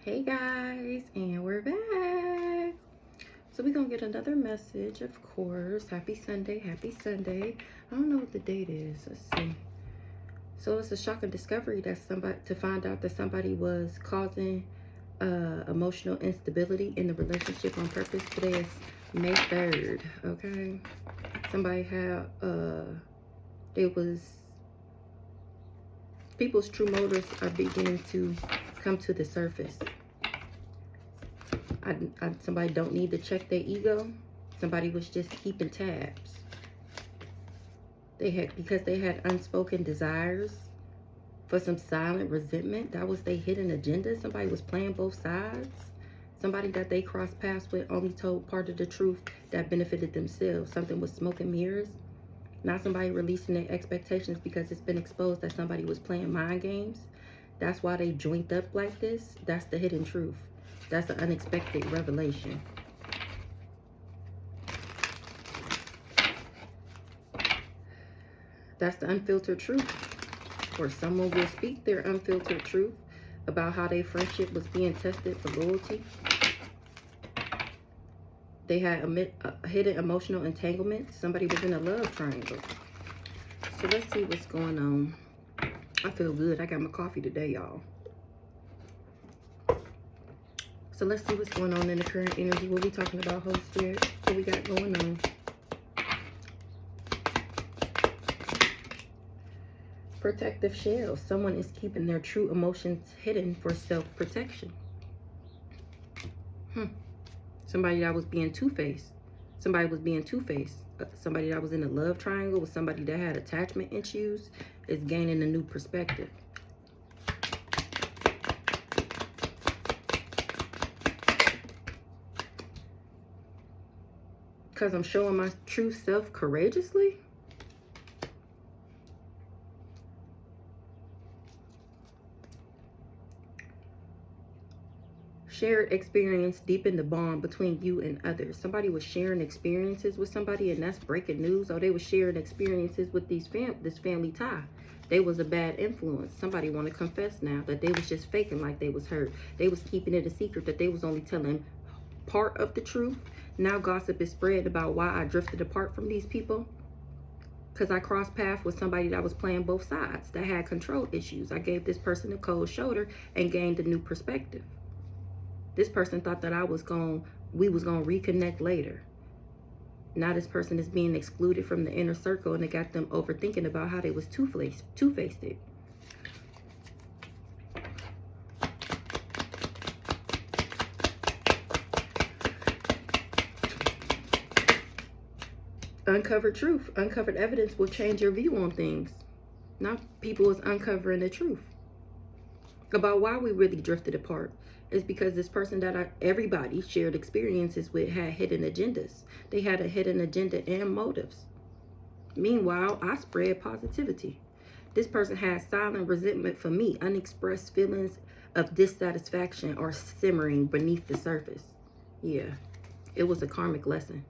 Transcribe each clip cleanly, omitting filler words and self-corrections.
Hey guys, and we're back. So we're gonna get another message, of course. Happy Sunday, happy Sunday. I don't know what the date is. Let's see. So it's a shocking discovery that to find out that somebody was causing emotional instability in the relationship on purpose. Today is May 3rd. Okay. Somebody had it was people's true motives are beginning to come to the surface. Somebody don't need to check their ego. Somebody was just keeping tabs. Because they had unspoken desires for some silent resentment. That was their hidden agenda. Somebody was playing both sides. Somebody that they crossed paths with only told part of the truth that benefited themselves. Something with smoke and mirrors. Not somebody releasing their expectations because it's been exposed that somebody was playing mind games. That's why they joined up like this. That's the hidden truth. That's an unexpected revelation. That's the unfiltered truth. Or someone will speak their unfiltered truth about how their friendship was being tested for loyalty. They had a hidden emotional entanglement. Somebody was in a love triangle. So let's see what's going on. I feel good. I got my coffee today, y'all. So let's see what's going on in the current energy. What we talking about, Holy Spirit? What we got going on? Protective shell. Someone is keeping their true emotions hidden for self-protection. Somebody that was being two-faced. Somebody was being two-faced. Somebody that was in a love triangle with somebody that had attachment issues is gaining a new perspective. Because I'm showing my true self courageously? Shared experience deepened the bond between you and others. Somebody was sharing experiences with somebody, and that's breaking news. Or they were sharing experiences with this family tie. They was a bad influence. Somebody want to confess now that they was just faking like they was hurt. They was keeping it a secret that they was only telling part of the truth. Now gossip is spread about why I drifted apart from these people. Because I crossed paths with somebody that was playing both sides, that had control issues. I gave this person a cold shoulder and gained a new perspective. This person thought that we was gonna reconnect later. Now this person is being excluded from the inner circle, and it got them overthinking about how they was two-faced it. Uncovered truth, uncovered evidence will change your view on things. Now people is uncovering the truth about why we really drifted apart. Is because this person that everybody shared experiences with had hidden agendas. They had a hidden agenda and motives. Meanwhile, I spread positivity. This person had silent resentment for me, unexpressed feelings of dissatisfaction are simmering beneath the surface. Yeah, it was a karmic lesson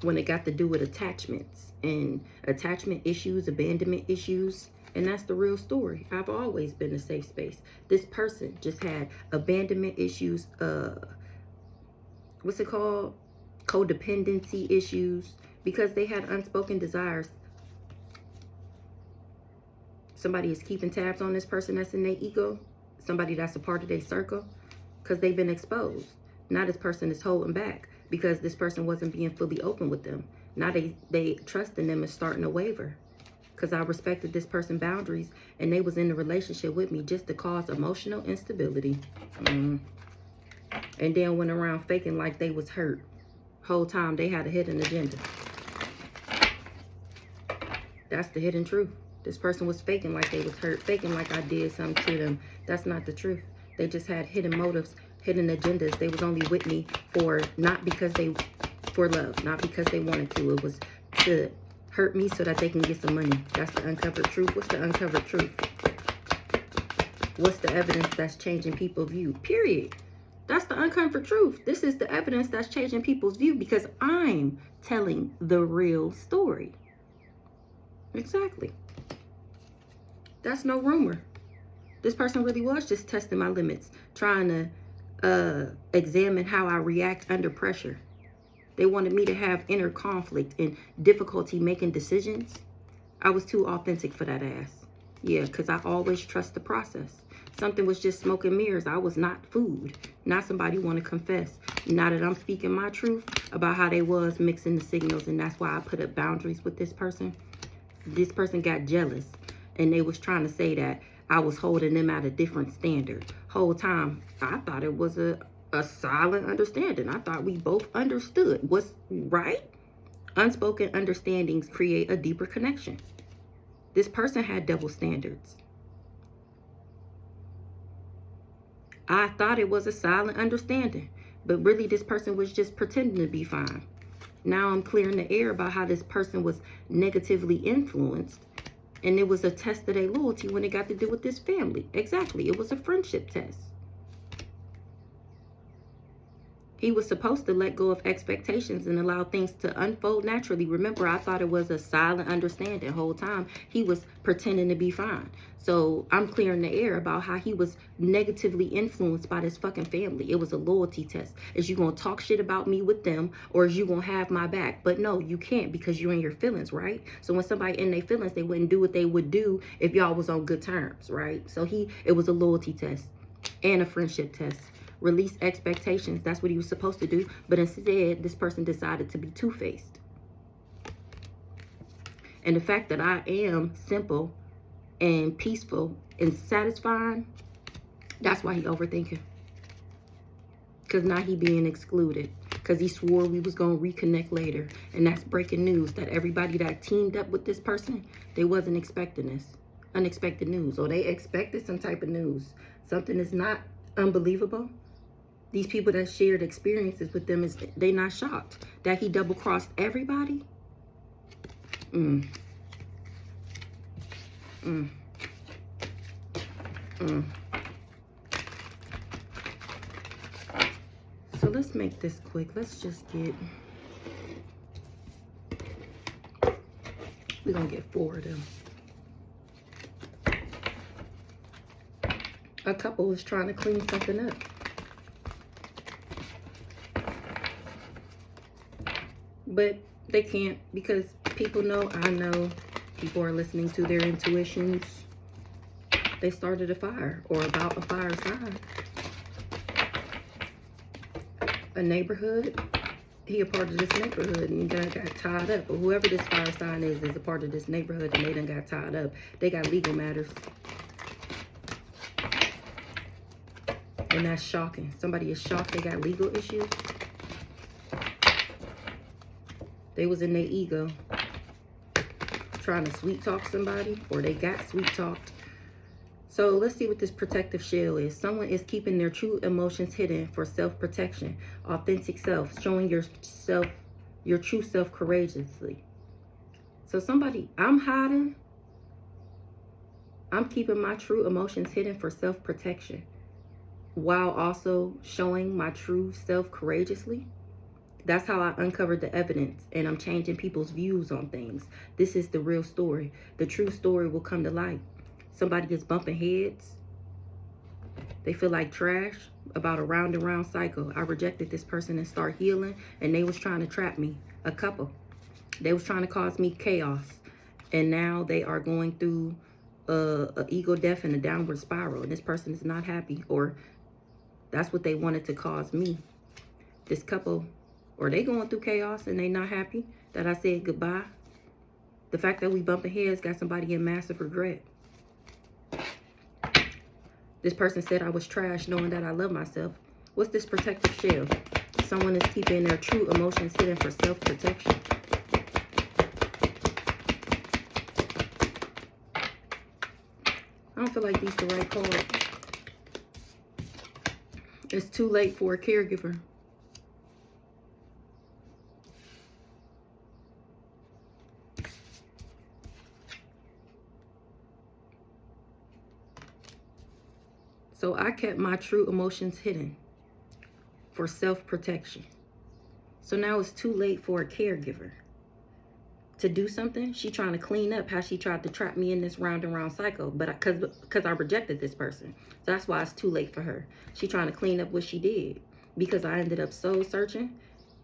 when it got to do with attachments and attachment issues, abandonment issues. And that's the real story. I've always been a safe space. This person just had abandonment issues, what's it called? Codependency issues, because they had unspoken desires. Somebody is keeping tabs on this person that's in their ego. Somebody that's a part of their circle, because they've been exposed. Now this person is holding back because this person wasn't being fully open with them. Now they trust in them is starting to waver. Because I respected this person's boundaries, and they was in the relationship with me just to cause emotional instability. And then went around faking like they was hurt. Whole time they had a hidden agenda. That's the hidden truth. This person was faking like they was hurt, faking like I did something to them. That's not the truth. They just had hidden motives, hidden agendas. They was only with me for love, not because they wanted to. It was to hurt me so that they can get some money. That's the uncovered truth. What's the uncovered truth? What's the evidence that's changing people's view? Period. That's the uncovered truth. This is the evidence that's changing people's view because I'm telling the real story. Exactly. That's no rumor. This person really was just testing my limits, trying to examine how I react under pressure. They wanted me to have inner conflict and difficulty making decisions. I was too authentic for that ass. Yeah, because I always trust the process. Something was just smoke and mirrors. I was not food. Not somebody want to confess. Now that I'm speaking my truth about how they was mixing the signals, and that's why I put up boundaries with this person. This person got jealous, and they was trying to say that I was holding them at a different standard. Whole time, I thought it was a silent understanding. I thought we both understood what's right. Unspoken understandings create a deeper connection. This person had double standards. I thought it was a silent understanding, but really this person was just pretending to be fine. Now I'm clearing the air about how this person was negatively influenced, and it was a test of their loyalty when it got to do with this family. Exactly, it was a friendship test. He was supposed to let go of expectations and allow things to unfold naturally. Remember, I thought it was a silent understanding the whole time. He was pretending to be fine. So I'm clearing the air about how he was negatively influenced by this fucking family. It was a loyalty test. Is you gonna talk shit about me with them, or is you gonna have my back? But no, you can't, because you're in your feelings, right? So when somebody in their feelings, they wouldn't do what they would do if y'all was on good terms, right? So it was a loyalty test and a friendship test. Release expectations. That's what he was supposed to do. But instead, this person decided to be two-faced. And the fact that I am simple and peaceful and satisfying, that's why he overthinking. Because now he being excluded. Because he swore we was going to reconnect later. And that's breaking news, that everybody that teamed up with this person, they wasn't expecting this. Unexpected news. Or they expected some type of news. Something is not unbelievable. These people that shared experiences with them, they not shocked that he double-crossed everybody. So let's make this quick. Let's just get, we're gonna get 4 of them. A couple was trying to clean something up. But they can't, because people know, I know, people are listening to their intuitions. They started a fire, or about a fire sign. A neighborhood. He a part of this neighborhood, and he got tied up. But whoever this fire sign is a part of this neighborhood, and they done got tied up. They got legal matters. And that's shocking. Somebody is shocked they got legal issues. They was in their ego trying to sweet talk somebody, or they got sweet talked. So let's see what this protective shell is. Someone is keeping their true emotions hidden for self-protection, authentic self, showing your true self courageously. So somebody, I'm hiding. I'm keeping my true emotions hidden for self-protection, while also showing my true self courageously. That's how I uncovered the evidence, and I'm changing people's views on things. This is the real story. The true story will come to light. Somebody is bumping heads. They feel like trash about a round and round cycle. I rejected this person and start healing, and they was trying to trap me. A couple. They was trying to cause me chaos, and now they are going through a ego death and a downward spiral, and this person is not happy, or that's what they wanted to cause me. This couple, or they going through chaos and they not happy that I said goodbye. The fact that we bumping heads got somebody in massive regret. This person said I was trash, knowing that I love myself. What's this protective shell? Someone is keeping their true emotions hidden for self-protection. I don't feel like these are the right cards. It's too late for a caregiver. So I kept my true emotions hidden for self-protection. So now it's too late for a caregiver to do something. She trying to clean up how she tried to trap me in this round and round cycle. But because I rejected this person. So that's why it's too late for her. She trying to clean up what she did. Because I ended up soul searching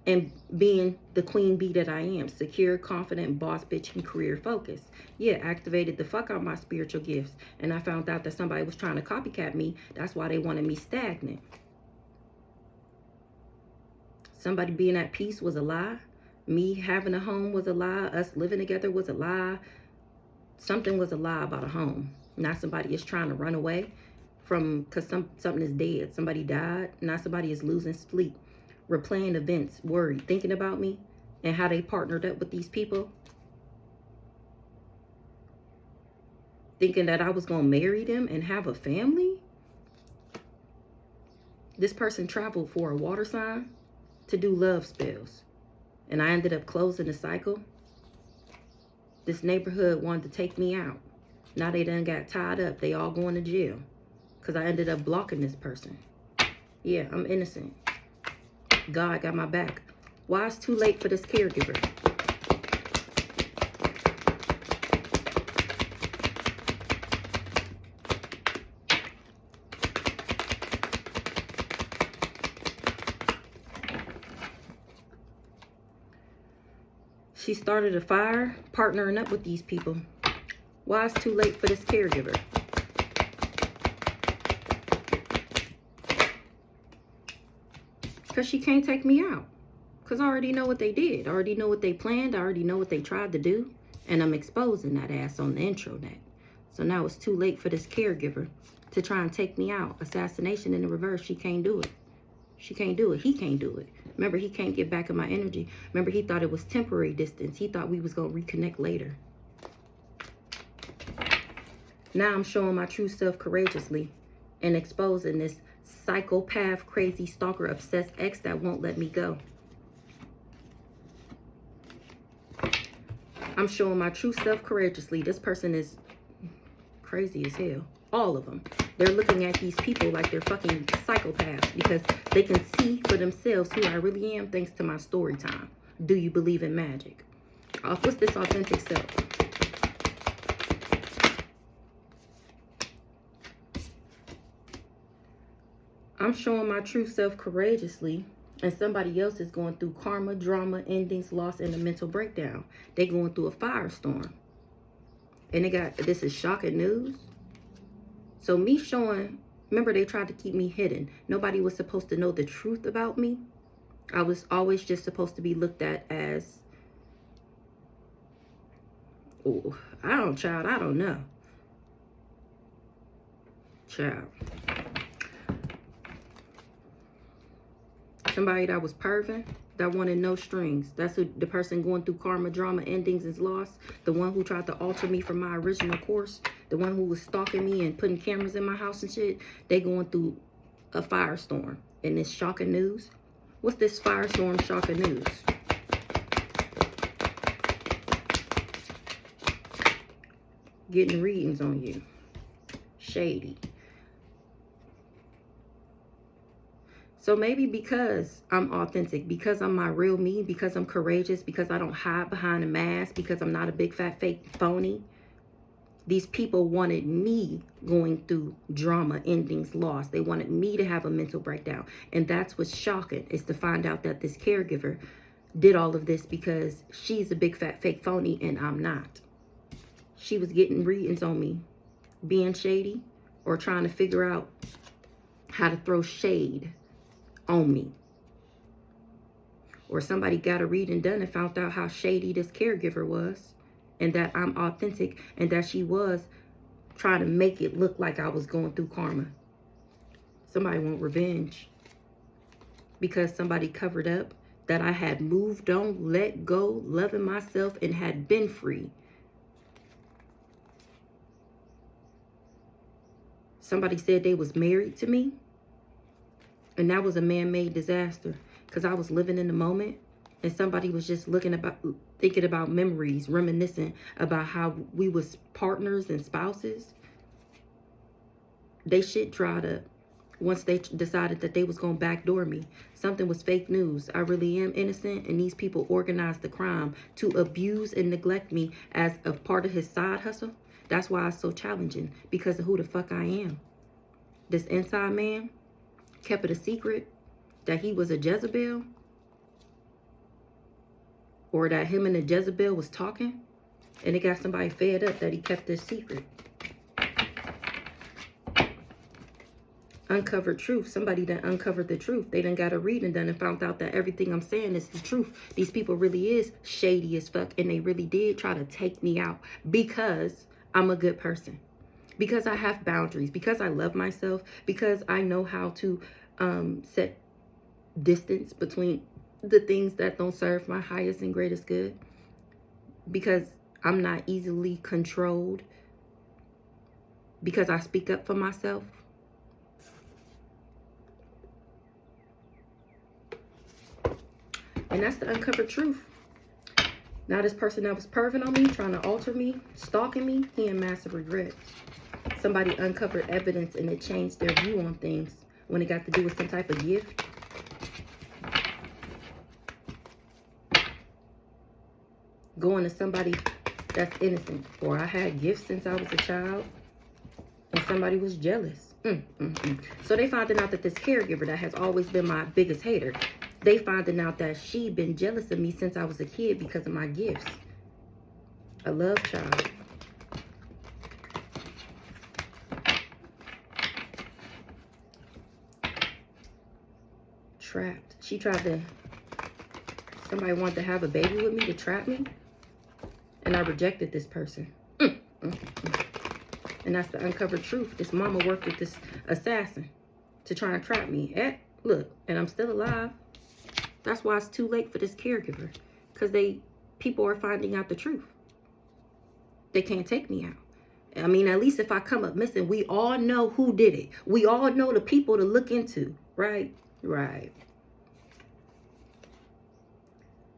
and being the queen bee that I am. Secure, confident, boss bitch, and career focused. Yeah, activated the fuck out my spiritual gifts. And I found out that somebody was trying to copycat me. That's why they wanted me stagnant. Somebody being at peace was a lie. Me having a home was a lie. Us living together was a lie. Something was a lie about a home. Now somebody is trying to run away from, because something is dead. Somebody died. Now somebody is losing sleep, replaying events, worried, thinking about me and how they partnered up with these people. Thinking that I was going to marry them and have a family. This person traveled for a water sign to do love spells. And I ended up closing the cycle. This neighborhood wanted to take me out. Now they done got tied up. They all going to jail. Because I ended up blocking this person. Yeah, I'm innocent. God got my back. Why it's too late for this caregiver? She started a fire, partnering up with these people. Why it's too late for this caregiver? Because she can't take me out. Because I already know what they did. I already know what they planned. I already know what they tried to do. And I'm exposing that ass on the intranet. So now it's too late for this caregiver to try and take me out. Assassination in the reverse. She can't do it. She can't do it. He can't do it. Remember, he can't get back in my energy. Remember, he thought it was temporary distance. He thought we was going to reconnect later. Now I'm showing my true self courageously and exposing this psychopath, crazy, stalker, obsessed ex that won't let me go. I'm showing my true self courageously. This person is crazy as hell. All of them. They're looking at these people like they're fucking psychopaths because they can see for themselves who I really am thanks to my story time. Do you believe in magic? What's this authentic self? I'm showing my true self courageously, and somebody else is going through karma, drama, endings, loss, and a mental breakdown. They going through a firestorm. And this is shocking news. So me showing, remember they tried to keep me hidden. Nobody was supposed to know the truth about me. I was always just supposed to be looked at as, oh, I don't know. Child. Somebody that was perving, that wanted no strings. That's who, the person going through karma, drama, endings, and loss. The one who tried to alter me from my original course. The one who was stalking me and putting cameras in my house and shit. They going through a firestorm. And this shocking news. What's this firestorm shocking news? Getting readings on you. Shady. So maybe because I'm authentic, because I'm my real me, because I'm courageous, because I don't hide behind a mask, because I'm not a big fat fake phony, these people wanted me going through drama, endings, loss. They wanted me to have a mental breakdown. And that's what's shocking, is to find out that this caregiver did all of this because she's a big fat fake phony and I'm not. She was getting readings on me, being shady or trying to figure out how to throw shade on me. Or somebody got a reading done and found out how shady this caregiver was, and that I'm authentic, and that she was trying to make it look like I was going through karma. Somebody want revenge because somebody covered up that I had moved on, let go, loving myself, and had been free. Somebody said they was married to me. And that was a man-made disaster because I was living in the moment and somebody was just thinking about memories, reminiscing about how we was partners and spouses. They shit dried up. once they decided that they was going to backdoor me. Something was fake news. I really am innocent, and these people organized the crime to abuse and neglect me as a part of his side hustle. That's why it's so challenging, because of who the fuck I am. This inside man kept it a secret that he was a Jezebel, or that him and the Jezebel was talking, and it got somebody fed up that he kept this secret. Uncovered truth. Somebody that uncovered the truth. They done got a reading done and found out that everything I'm saying is the truth. These people really is shady as fuck, and they really did try to take me out because I'm a good person, because I have boundaries, because I love myself, because I know how to set distance between the things that don't serve my highest and greatest good, because I'm not easily controlled, because I speak up for myself. And that's the uncovered truth. Now this person that was perving on me, trying to alter me, stalking me, he in massive regret. Somebody uncovered evidence and it changed their view on things when it got to do with some type of gift. Going to somebody that's innocent. Or I had gifts since I was a child and somebody was jealous. So they finding out that this caregiver that has always been my biggest hater, they finding out that she been jealous of me since I was a kid because of my gifts. A love child. Trapped. She tried to, somebody wanted to have a baby with me to trap me. And I rejected this person. And that's the uncovered truth. This mama worked with this assassin to try and trap me. Look, and I'm still alive. That's why it's too late for this caregiver. Because people are finding out the truth. They can't take me out. I mean, at least if I come up missing, we all know who did it. We all know the people to look into. Right? Right.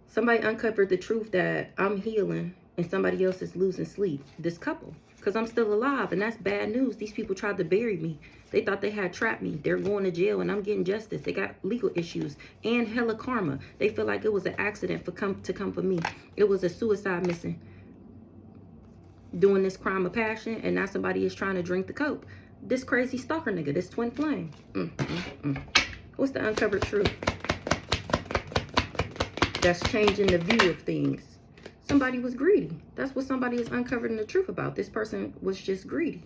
Somebody uncovered the truth that I'm healing and somebody else is losing sleep. This couple. Because I'm still alive, and that's bad news. These people tried to bury me. They thought they had trapped me. They're going to jail, and I'm getting justice. They got legal issues and hella karma. They feel like it was an accident to come for me. It was a suicide mission. Doing this crime of passion, and now somebody is trying to drink the coke. This crazy stalker nigga, this twin flame. What's the uncovered truth that's changing the view of things? Somebody was greedy. That's what somebody is uncovering the truth about. This person was just greedy.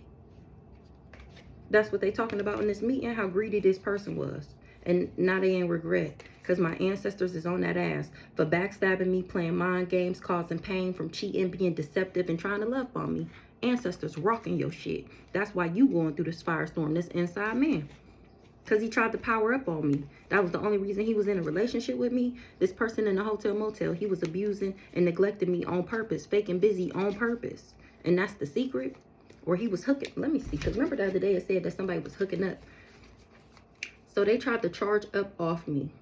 That's what they talking about in this meeting, how greedy this person was. And now they in regret because my ancestors is on that ass for backstabbing me, playing mind games, causing pain from cheating, being deceptive, and trying to love on me. Ancestors rocking your shit. That's why you going through this firestorm, this inside man. Because he tried to power up on me. That was the only reason he was in a relationship with me. This person in the hotel motel, he was abusing and neglecting me on purpose, faking busy on purpose. And that's the secret. Or he was hooking. Let me see. Because remember the other day it said that somebody was hooking up. So they tried to charge up off me.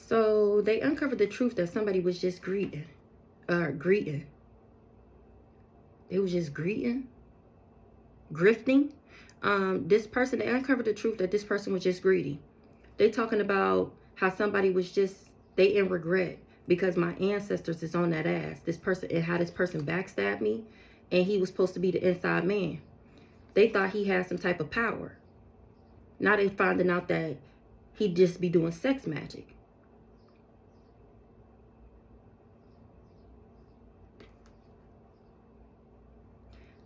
So they uncovered the truth that somebody was just greeting. They was just greeting. Grifting. This person, they uncovered the truth that this person was just greedy. They talking about how somebody was just, they in regret because my ancestors is on that ass. This person, and how this person backstabbed me, and he was supposed to be the inside man. They thought he had some type of power. Now they finding out that he'd just be doing sex magic.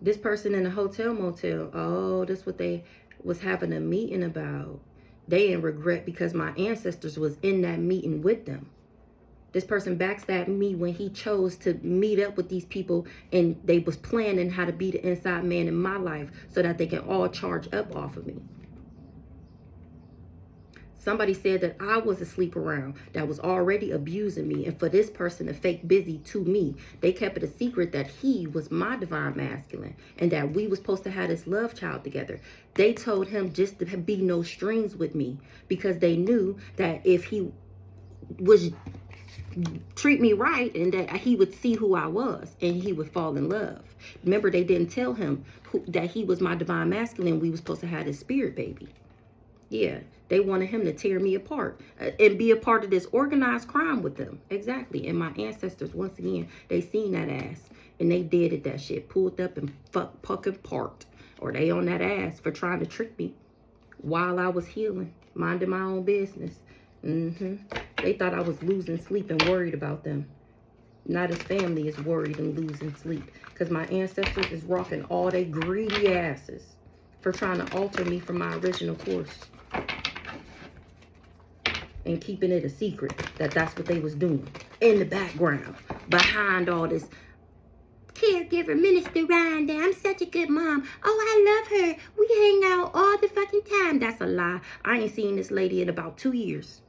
This person in the hotel motel, oh, that's what they was having a meeting about. They in regret because my ancestors was in that meeting with them. This person backstabbed me when he chose to meet up with these people, and they was planning how to be the inside man in my life so that they can all charge up off of me. Somebody said that I was asleep around, that was already abusing me. And for this person to fake busy to me, they kept it a secret that he was my divine masculine and that we were supposed to have this love child together. They told him just to be no strings with me because they knew that if he was treat me right and that he would see who I was and he would fall in love. Remember, they didn't tell him that he was my divine masculine. We were supposed to have this spirit baby. Yeah, they wanted him to tear me apart and be a part of this organized crime with them. Exactly. And my ancestors, once again, they seen that ass and they did it, that shit, pulled up and fucking parked. Or they on that ass for trying to trick me while I was healing, minding my own business. They thought I was losing sleep and worried about them. Not his family is worried and losing sleep because my ancestors is rocking all they greedy asses for trying to alter me from my original course and keeping it a secret that that's what they was doing in the background behind all this. Caregiver, Minister Rhonda, I'm such a good mom. Oh, I love her. We hang out all the fucking time. That's a lie. I ain't seen this lady in about 2 years.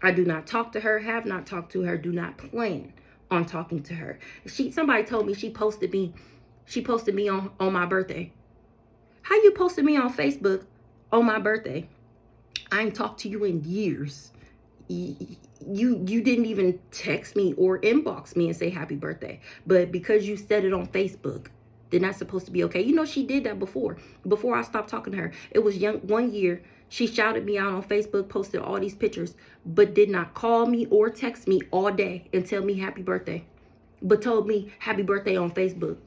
I do not talk to her, have not talked to her, do not plan on talking to her. Somebody told me she posted me on my birthday. How you posted me on Facebook on my birthday? I ain't talked to you in years. You didn't even text me or inbox me and say happy birthday. But because you said it on Facebook, then that's supposed to be okay. You know, she did that before I stopped talking to her. It was 1 year. She shouted me out on Facebook, posted all these pictures, but did not call me or text me all day and tell me happy birthday, but told me happy birthday on Facebook.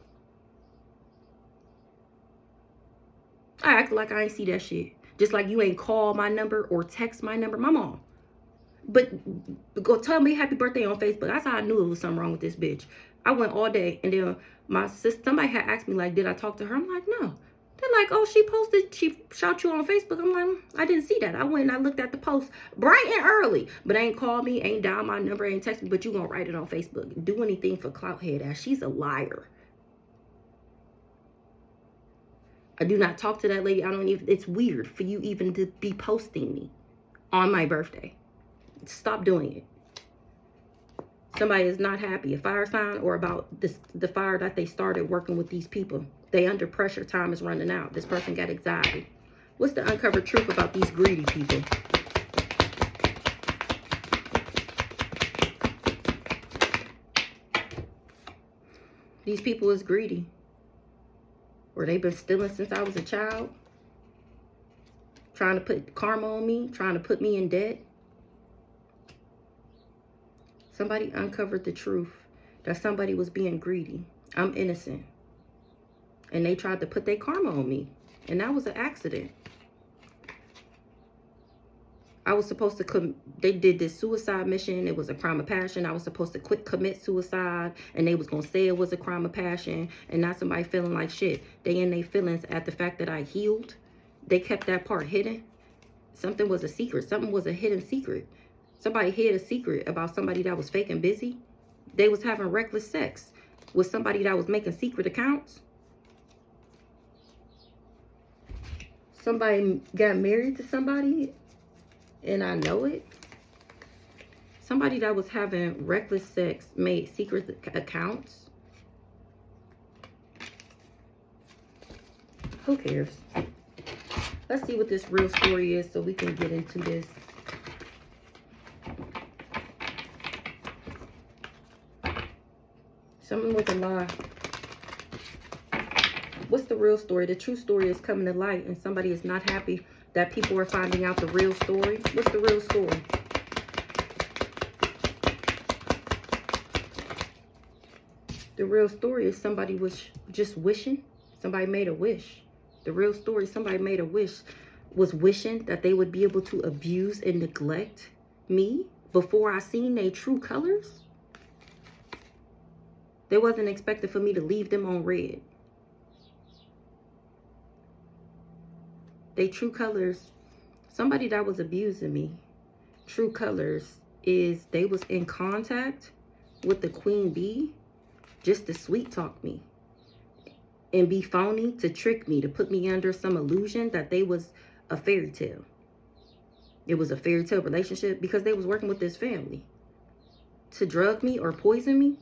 I act like I ain't see that shit. Just like you ain't call my number or text my number, my mom. But go tell me happy birthday on Facebook. That's how I knew it was something wrong with this bitch. I went all day, and then my sister, somebody had asked me, like, did I talk to her? I'm like, no. They're like, oh, she shot you on Facebook. I'm like, I didn't see that. I went and I looked at the post bright and early, but ain't called me, ain't dialed my number, ain't text me, but you gonna write it on Facebook. Do anything for clout head ass. She's a liar. I do not talk to that lady. I don't even, it's weird for you even to be posting me on my birthday. Stop doing it. Somebody is not happy, a fire sign, or about the fire that they started working with these people. They under pressure, time is running out. This person got anxiety. What's the uncovered truth about these greedy people? These people is greedy. Or they've been stealing since I was a child. Trying to put karma on me, trying to put me in debt. Somebody uncovered the truth that somebody was being greedy. I'm innocent. And they tried to put their karma on me. And that was an accident. I was supposed to they did this suicide mission. It was a crime of passion. I was supposed to commit suicide. And they was going to say it was a crime of passion. And not somebody feeling like shit. They in their feelings at the fact that I healed. They kept that part hidden. Something was a secret. Something was a hidden secret. Somebody hid a secret about somebody that was fake and busy. They was having reckless sex with somebody that was making secret accounts. Somebody got married to somebody and I know it. Somebody that was having reckless sex made secret accounts. Who cares? Let's see what this real story is so we can get into this. Something with a lie. What's the real story? The true story is coming to light and somebody is not happy that people are finding out the real story. What's the real story? The real story is somebody was just wishing. Somebody made a wish. The real story, somebody made a wish, was wishing that they would be able to abuse and neglect me before I seen their true colors. They wasn't expected for me to leave them on red. They true colors, somebody that was abusing me, true colors is they was in contact with the queen bee just to sweet talk me. and be phony to trick me, to put me under some illusion that they was a fairy tale. It was a fairy tale relationship because they was working with this family to drug me or poison me.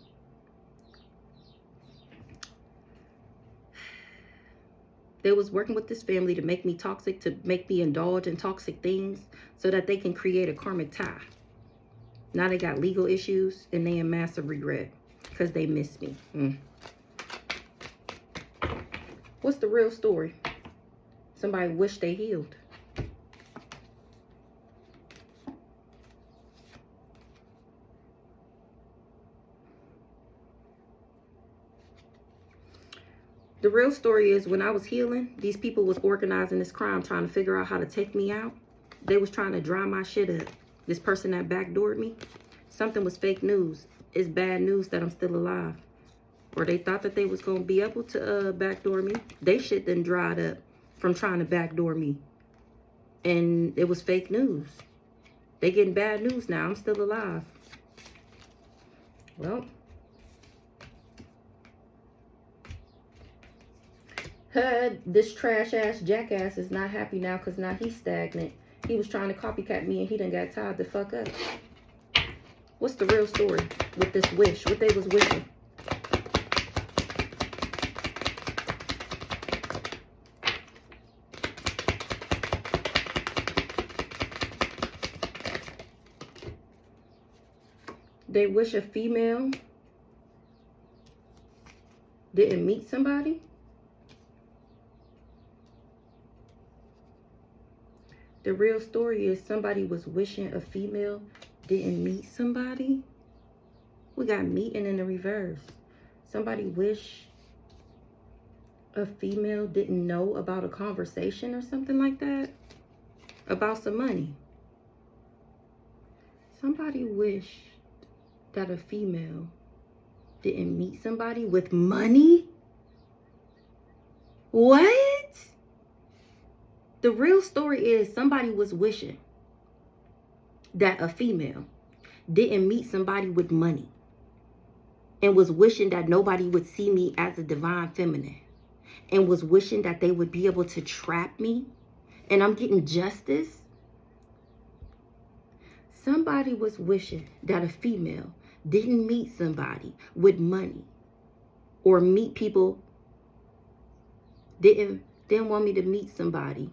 They was working with this family to make me toxic, to make me indulge in toxic things so that they can create a karmic tie. Now they got legal issues and they in massive regret because they miss me. What's the real story? Somebody wish they healed. The real story is when I was healing, these people was organizing this crime, trying to figure out how to take me out. They was trying to dry my shit up. This person that backdoored me, something was fake news. It's bad news that I'm still alive. Or they thought that they was going to be able to backdoor me. They shit then dried up from trying to backdoor me. And it was fake news. They getting bad news now. I'm still alive. Well, this trash ass jackass is not happy now because now he's stagnant. He was trying to copycat me and he done got tired the fuck up. What's the real story with this wish? What they was wishing? They wish a female didn't meet somebody. The real story is somebody was wishing a female didn't meet somebody. We got meeting in the reverse. Somebody wish a female didn't know about a conversation or something like that. About some money. Somebody wished that a female didn't meet somebody with money. What? The real story is somebody was wishing that a female didn't meet somebody with money and was wishing that nobody would see me as a divine feminine and was wishing that they would be able to trap me and I'm getting justice. Somebody was wishing that a female didn't meet somebody with money or meet people, didn't want me to meet somebody.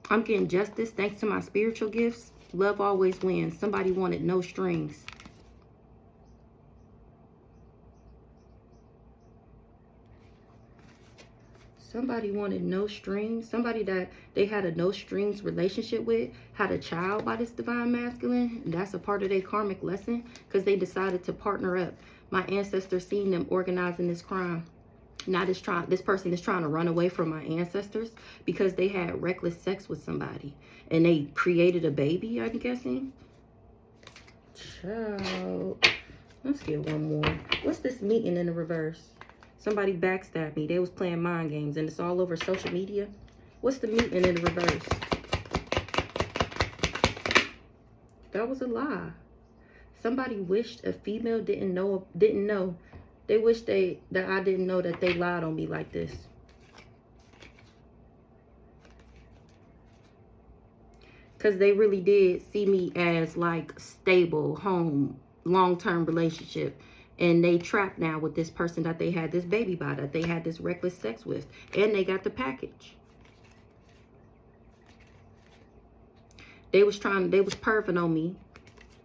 I'm getting justice thanks to my spiritual gifts. Love always wins. Somebody wanted no strings. Somebody wanted no strings. Somebody that they had a no strings relationship with had a child by this divine masculine. And that's a part of their karmic lesson because they decided to partner up. My ancestors seen them organizing this crime. Now this person is trying to run away from my ancestors because they had reckless sex with somebody. And they created a baby, I'm guessing. Child. Let's get one more. What's this meeting in the reverse? Somebody backstabbed me. They was playing mind games and it's all over social media. What's the meeting in the reverse? That was a lie. Somebody wished a female didn't know. They wished that I didn't know that they lied on me like this. Because they really did see me as like stable, home, long-term relationship. And they trapped now with this person that they had this baby by, that they had this reckless sex with. And they got the package. They was perving on me.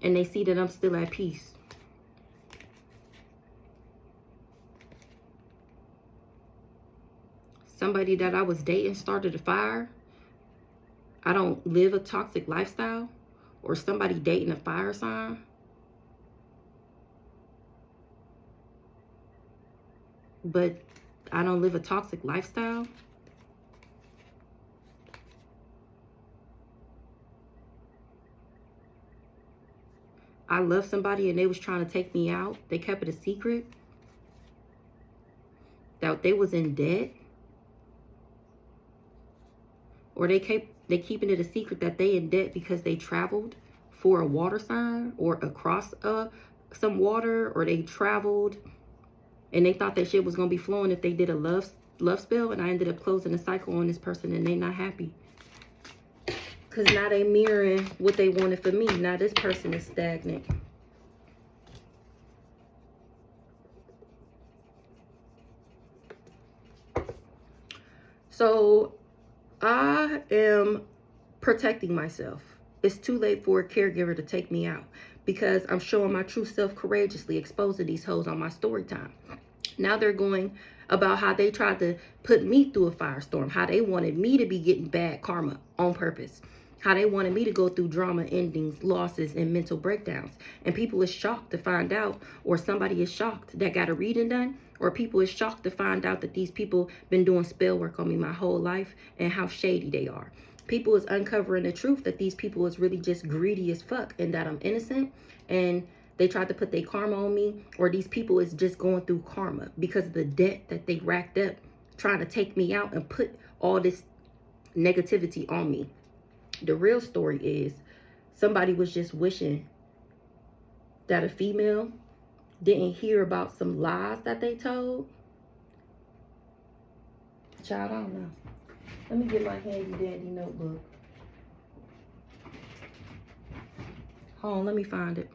And they see that I'm still at peace. Somebody that I was dating started a fire. I don't live a toxic lifestyle. Or somebody dating a fire sign. But I don't live a toxic lifestyle. I love somebody and they was trying to take me out. They kept it a secret. That they was in debt. or they keeping it a secret that they in debt because they traveled for a water sign or across some water, or they traveled and they thought that shit was gonna be flowing if they did a love spell, and I ended up closing the cycle on this person, and they not happy. Because now they mirroring what they wanted for me. Now this person is stagnant. So I am protecting myself. It's too late for a caregiver to take me out, because I'm showing my true self courageously, exposing these hoes on my story time. Now they're going about how they tried to put me through a firestorm, how they wanted me to be getting bad karma on purpose, how they wanted me to go through drama endings, losses, and mental breakdowns. And people is shocked to find out, or somebody is shocked that got a reading done, or people is shocked to find out that these people been doing spell work on me my whole life and how shady they are. People is uncovering the truth that these people is really just greedy as fuck, and that I'm innocent, and they tried to put their karma on me, or these people is just going through karma because of the debt that they racked up trying to take me out and put all this negativity on me. The real story is somebody was just wishing that a female didn't hear about some lies that they told. Child, I don't know. Let me get my handy dandy notebook. Hold on, let me find it.